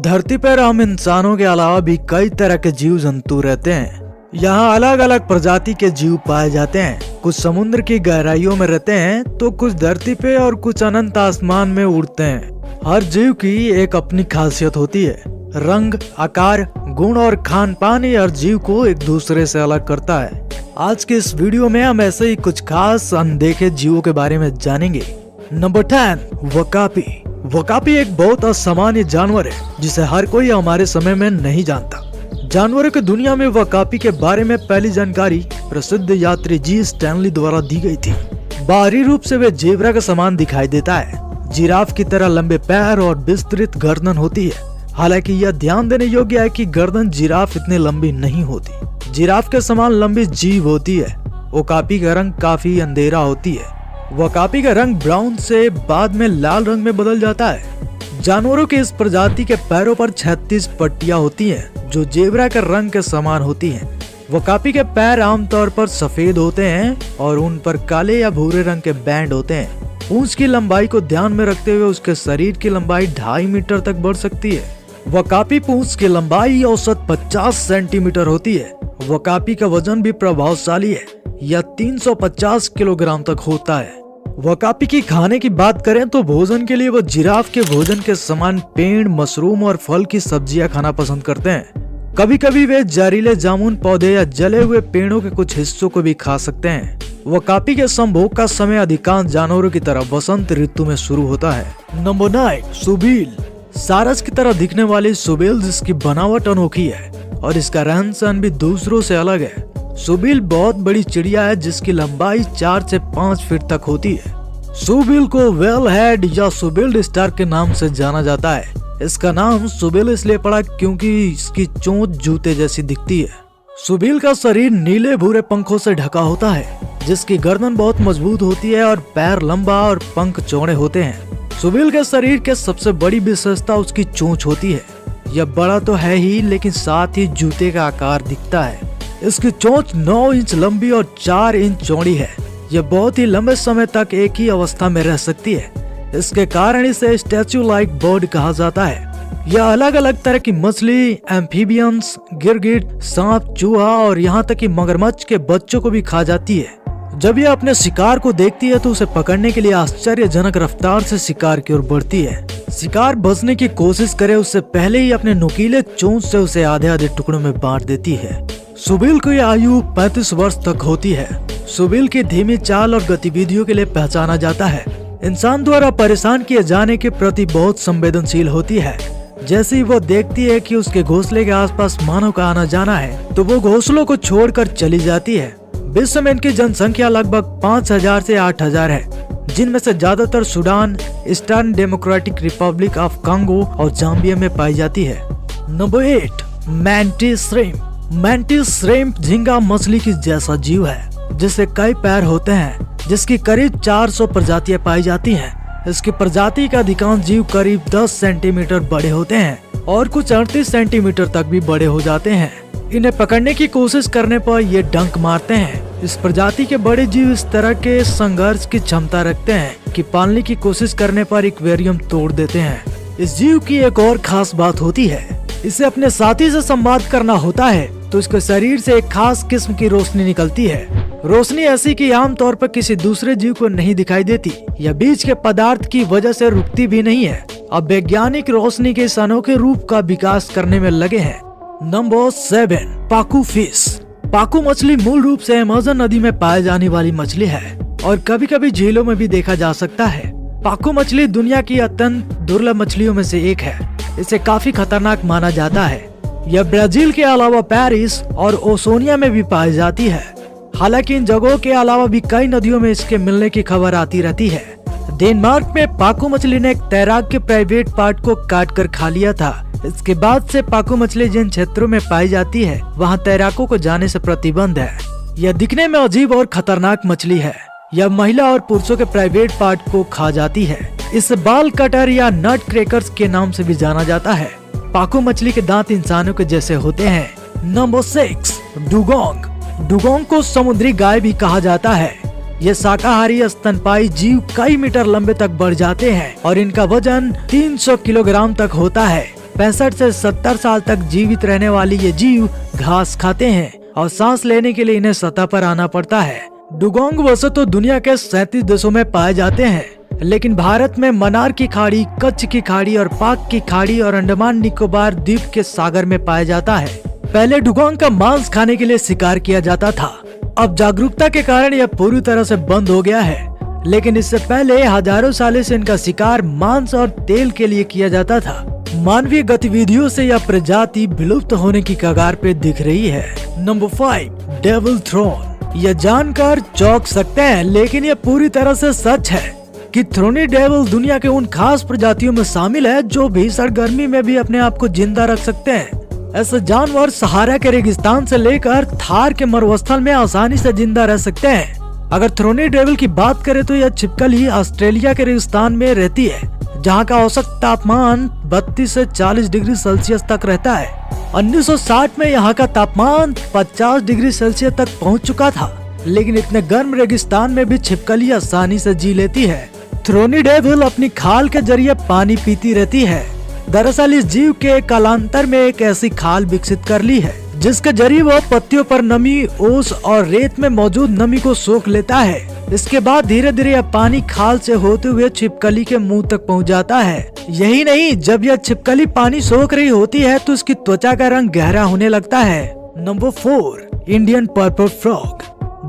धरती पर हम इंसानों के अलावा भी कई तरह के जीव जंतु रहते हैं। यहाँ अलग अलग प्रजाति के जीव पाए जाते हैं। कुछ समुद्र की गहराइयों में रहते हैं तो कुछ धरती पे और कुछ अनंत आसमान में उड़ते हैं। हर जीव की एक अपनी खासियत होती है। रंग, आकार, गुण और खान पान हर जीव को एक दूसरे से अलग करता है। आज के इस वीडियो में हम ऐसे ही कुछ खास अनदेखे जीवों के बारे में जानेंगे। नंबर 10, वकापी। वकापी एक बहुत असामान्य जानवर है जिसे हर कोई हमारे समय में नहीं जानता। जानवरों की दुनिया में वकापी के बारे में पहली जानकारी प्रसिद्ध यात्री जी स्टैनली द्वारा दी गई थी। बाहरी रूप से वे जेब्रा के समान दिखाई देता है। जिराफ की तरह लंबे पैर और विस्तृत गर्दन होती है। हालांकि यह ध्यान देने योग्य है कि गर्दन जिराफ इतनी लंबी नहीं होती। जिराफ के समान लंबी जीभ होती है। वकापी का रंग काफी अंधेरा होती है। वकापी का रंग ब्राउन से बाद में लाल रंग में बदल जाता है। जानवरों के इस प्रजाति के पैरों पर 36 पट्टियां होती हैं, जो जेब्रा के रंग के समान होती हैं। वकापी के पैर आमतौर पर सफेद होते हैं और उन पर काले या भूरे रंग के बैंड होते हैं। पूंछ की लंबाई को ध्यान में रखते हुए उसके शरीर की लंबाई 2.5 मीटर तक बढ़ सकती है। वकापी पूंछ की लंबाई औसत 50 सेंटीमीटर होती है। वकापी का वजन भी प्रभावशाली है, यह 350 किलोग्राम तक होता है। वकापी की खाने की बात करें तो भोजन के लिए वो जिराफ के भोजन के समान पेड़, मशरूम और फल की सब्जियां खाना पसंद करते हैं। कभी कभी वे जहरीले जामुन पौधे या जले हुए पेड़ों के कुछ हिस्सों को भी खा सकते हैं। वकापी के संभोग का समय अधिकांश जानवरों की तरह वसंत ऋतु में शुरू होता है। नंबर 9, सुबील। सारस की तरह दिखने वाली सुबील जिसकी बनावट अनोखी है और इसका रहन सहन भी दूसरों से अलग है। सुबील बहुत बड़ी चिड़िया है जिसकी लंबाई 4 से 5 फीट तक होती है। सुबील को वेल हेड या सुबील्ड स्टार के नाम से जाना जाता है। इसका नाम सुबील इसलिए पड़ा क्योंकि इसकी चोंच जूते जैसी दिखती है। सुबील का शरीर नीले भूरे पंखों से ढका होता है, जिसकी गर्दन बहुत मजबूत होती है और पैर लंबा और पंख चौड़े होते हैं। सुबील के शरीर के सबसे बड़ी विशेषता उसकी चोंच होती है। यह बड़ा तो है ही, लेकिन साथ ही जूते का आकार दिखता है। इसकी चोंच 9 इंच लंबी और 4 इंच चौड़ी है। यह बहुत ही लंबे समय तक एक ही अवस्था में रह सकती है। इसके कारण इसे स्टैचू लाइक बर्ड कहा जाता है। यह अलग अलग तरह की मछली, एम्फीबियंस, गिरगिट, सांप, चूहा और यहाँ तक कि मगरमच्छ के बच्चों को भी खा जाती है। जब यह अपने शिकार को देखती है तो उसे पकड़ने के लिए आश्चर्यजनक रफ्तार से शिकार की ओर बढ़ती है। शिकार बचने की कोशिश करे उससे पहले ही अपने नुकीले चोंच से उसे आधे आधे टुकड़ों में बांट देती है। सुबील की आयु 35 वर्ष तक होती है। सुबील की धीमी चाल और गतिविधियों के लिए पहचाना जाता है। इंसान द्वारा परेशान किए जाने के प्रति बहुत संवेदनशील होती है। जैसे ही वो देखती है कि उसके घोंसले के आसपास मानव का आना जाना है तो वो घोंसलों को छोड़कर चली जाती है। विश्व में इनकी जनसंख्या लगभग 5000 से 8000 है, जिनमें से ज्यादातर Sudan, eastern democratic Republic of Congo और जाम्बिया में पाई जाती है। Number 8, mantis shrimp. Mantis shrimp झींगा मछली की जैसा जीव है जिससे कई पैर होते हैं, जिसकी करीब 400 प्रजातियां पाई जाती हैं। इसकी प्रजाति का अधिकांश जीव करीब 10 सेंटीमीटर बड़े होते हैं और कुछ 38 सेंटीमीटर तक भी बड़े हो जाते हैं। इन्हें पकड़ने की कोशिश करने पर ये डंक मारते हैं। इस प्रजाति के बड़े जीव इस तरह के संघर्ष की क्षमता रखते हैं कि पालने की कोशिश करने पर एक्वेरियम तोड़ देते हैं। इस जीव की एक और खास बात होती है, इसे अपने साथी से संवाद करना होता है तो इसके शरीर से एक खास किस्म की रोशनी निकलती है। रोशनी ऐसी कि आमतौर पर किसी दूसरे जीव को नहीं दिखाई देती। यह बीच के पदार्थ की वजह से रुकती भी नहीं है। अब वैज्ञानिक रोशनी के इस अनोखे रूप का विकास करने में लगे हैं। नंबर 7, पाकू फिश। पाकू मछली मूल रूप से अमेज़न नदी में पाए जाने वाली मछली है और कभी कभी झीलों में भी देखा जा सकता है। पाकू मछली दुनिया की अत्यंत दुर्लभ मछलियों में से एक है। इसे काफी खतरनाक माना जाता है। यह ब्राजील के अलावा पेरिस और ओसोनिया में भी पाई जाती है। हालांकि इन जगहों के अलावा भी कई नदियों में इसके मिलने की खबर आती रहती है। डेनमार्क में पाकू मछली ने एक तैराक के प्राइवेट पार्ट को काट कर खा लिया था। इसके बाद से पाकू मछली जिन क्षेत्रों में पाई जाती है वहाँ तैराकों को जाने से प्रतिबंध है। यह दिखने में अजीब और खतरनाक मछली है। यह महिला और पुरुषों के प्राइवेट पार्ट को खा जाती है। इसे बाल कटर या नट क्रैकर्स के नाम से भी जाना जाता है। पाकू मछली के दांत इंसानों के जैसे होते हैं। Number 6, dugong. डुगोंग को समुद्री गाय भी कहा जाता है। ये शाकाहारी स्तनपायी जीव कई मीटर लंबे तक बढ़ जाते हैं और इनका वजन 300 किलोग्राम तक होता है। 65 से 70 साल तक जीवित रहने वाली ये जीव घास खाते हैं और सांस लेने के लिए इन्हें सतह पर आना पड़ता है। डुगोंग वैसे तो दुनिया के 37 देशों में पाए जाते हैं, लेकिन भारत में मन्नार की खाड़ी, कच्छ की खाड़ी और पाक की खाड़ी और अंडमान निकोबार द्वीप के सागर में पाया जाता है। पहले डुगोंग का मांस खाने के लिए शिकार किया जाता था। अब जागरूकता के कारण यह पूरी तरह से बंद हो गया है, लेकिन इससे पहले हजारों सालों से इनका शिकार मांस और तेल के लिए किया जाता था। मानवीय गतिविधियों से यह प्रजाति विलुप्त होने की कगार पे दिख रही है। Number 5, devil throne. यह जानकर चौंक सकते हैं, लेकिन यह पूरी तरह से सच है कि थ्रोनी डेविल दुनिया के उन खास प्रजातियों में शामिल है जो भीषण गर्मी में भी अपने आप को जिंदा रख सकते हैं। ऐसे जानवर सहारा के रेगिस्तान से लेकर थार के मरुस्थल में आसानी से जिंदा रह सकते हैं। अगर थ्रोनी डेविल की बात करें तो यह छिपकली ऑस्ट्रेलिया के रेगिस्तान में रहती है, जहां का औसत तापमान 32 से 40 डिग्री सेल्सियस तक रहता है। 1960 में यहाँ का तापमान 50 डिग्री सेल्सियस तक पहुँच चुका था, लेकिन इतने गर्म रेगिस्तान में भी छिपकली आसानी से जी लेती है। थ्रोनी डेविल अपनी खाल के जरिए पानी पीती रहती है। दरअसल इस जीव के कालांतर में एक ऐसी खाल विकसित कर ली है जिसके जरिए वो पत्तियों पर नमी, ओस और रेत में मौजूद नमी को सोख लेता है। इसके बाद धीरे धीरे यह पानी खाल से होते हुए छिपकली के मुंह तक पहुंच जाता है। यही नहीं, जब यह छिपकली पानी सोख रही होती है तो इसकी त्वचा का रंग गहरा होने लगता है। Number 4, Indian purple frog.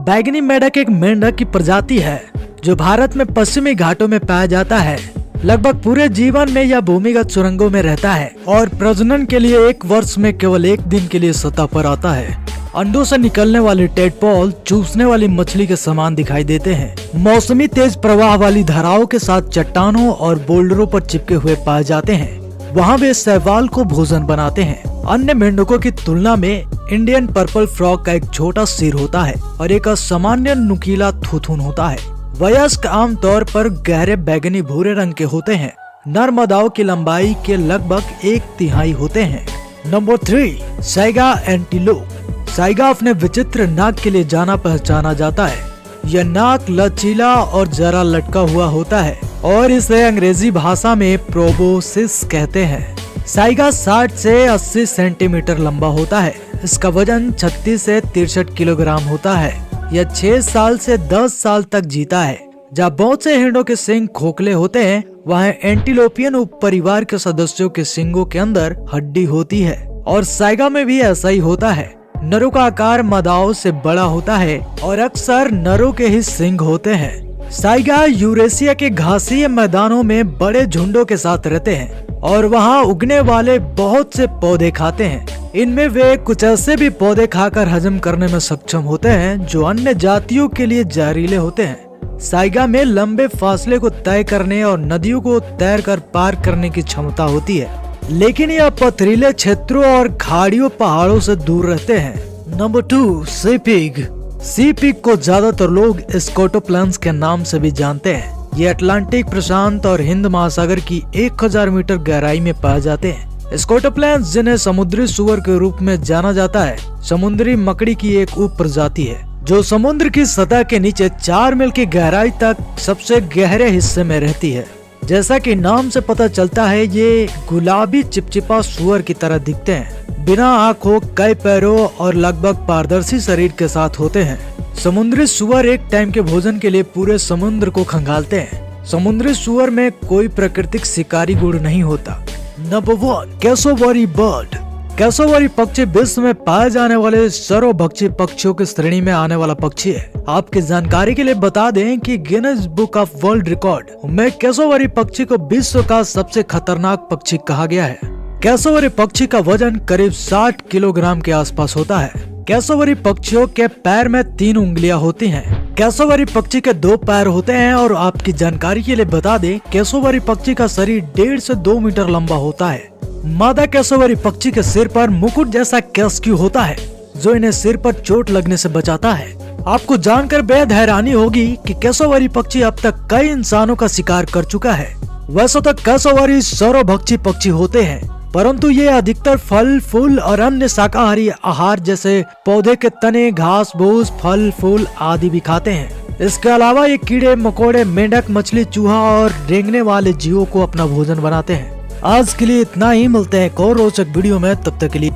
बैगनी मेंढक एक मेंढक की प्रजाति है जो भारत में पश्चिमी घाटों में पाया जाता है। लगभग पूरे जीवन में यह भूमिगत सुरंगों में रहता है और प्रजनन के लिए एक वर्ष में केवल एक दिन के लिए सतह पर आता है। अंडों से निकलने वाले टेडपोल चूसने वाली मछली के समान दिखाई देते हैं। मौसमी तेज प्रवाह वाली धाराओं के साथ चट्टानों और बोल्डरों पर चिपके हुए पाए जाते हैं। वहाँ वे शैवाल को भोजन बनाते हैं। अन्य मेंढकों की तुलना में इंडियन पर्पल फ्रॉग का एक छोटा सिर होता है और एक असामान्य नुकीला थुथुन होता है। वयस्क आमतौर पर गहरे बैगनी भूरे रंग के होते हैं। नर मादाओं की लंबाई के लगभग 1/3 होते हैं। Number 3, Saiga antelope. साइगा अपने विचित्र नाक के लिए जाना पहचाना जाता है। यह नाक लचीला और जरा लटका हुआ होता है और इसे अंग्रेजी भाषा में प्रोबोसिस कहते हैं। साइगा 60 से 80 सेंटीमीटर लंबा होता है। इसका वजन 36 से 63 किलोग्राम होता है। यह 6 साल से 10 साल तक जीता है। जहाँ बहुत से हिरणों के सींग खोखले होते हैं, वहाँ एंटीलोपियन उप परिवार के सदस्यों के सींगों के अंदर हड्डी होती है और साइगा में भी ऐसा ही होता है। नरों का आकार मादाओं से बड़ा होता है और अक्सर नरों के ही सींग होते हैं। साइगा यूरेशिया के घासीय मैदानों में बड़े झुंडों के साथ रहते हैं और वहाँ उगने वाले बहुत से पौधे खाते हैं। इनमें वे कुछ ऐसे भी पौधे खाकर हजम करने में सक्षम होते हैं जो अन्य जातियों के लिए जहरीले होते हैं। साइगा में लंबे फासले को तय करने और नदियों को तैरकर पार करने की क्षमता होती है, लेकिन यह पथरीले क्षेत्रों और खाड़ियों पहाड़ों से दूर रहते हैं। नंबर 2, सी पिग। सी पिग को ज्यादातर लोग स्कोटोप्लान्स के नाम से भी जानते हैं। ये अटलांटिक, प्रशांत और हिंद महासागर की 1000 मीटर गहराई में पाए जाते हैं। स्कोटोप्लान्स, जिन्हें समुद्री सुअर के रूप में जाना जाता है, समुद्री मकड़ी की एक उप प्रजाति है जो समुद्र की सतह के नीचे 4 मील की गहराई तक सबसे गहरे हिस्से में रहती है। जैसा कि नाम से पता चलता है, ये गुलाबी चिपचिपा सुअर की तरह दिखते हैं। बिना आंखों, कई पैरों और लगभग पारदर्शी शरीर के साथ होते हैं। समुद्री सुअर एक टाइम के भोजन के लिए पूरे समुद्र को खंगालते हैं। समुद्री सुअर में कोई प्राकृतिक शिकारी गुण नहीं होता। Number 1, cassowary bird. कैसोवरी पक्षी विश्व में पाए जाने वाले सर्वभक्षी पक्षियों की श्रेणी में आने वाला पक्षी है। आपकी जानकारी के लिए बता दें कि Guinness book of world record में कैसोवरी पक्षी को विश्व का सबसे खतरनाक पक्षी कहा गया है। कैसोवरी पक्षी का वजन करीब 60 किलोग्राम के आसपास होता है। कैसोवरी पक्षियों के पैर में 3 उंगलियां होती हैं। कैसोवरी पक्षी के 2 पैर होते हैं और आपकी जानकारी के लिए बता दें, कैसोवरी पक्षी का शरीर 1.5 से 2 मीटर लंबा होता है। मादा कैसोवरी पक्षी के सिर पर मुकुट जैसा कैस्क्यू होता है जो इन्हें सिर पर चोट लगने से बचाता है। आपको जानकर बेहद हैरानी होगी कि कैसोवरी पक्षी अब तक कई इंसानों का शिकार कर चुका है। वैसे तो कैसोवरी सर्वभक्षी पक्षी होते हैं, परंतु ये अधिकतर फल, फूल और अन्य शाकाहारी आहार जैसे पौधे के तने, घास फूस, फल फूल आदि भी खाते हैं। इसके अलावा ये कीड़े मकोड़े, मेंढक, मछली, चूहा और रेंगने वाले जीवों को अपना भोजन बनाते हैं। आज के लिए इतना ही, मिलते हैं एक और रोचक वीडियो में, तब तक के लिए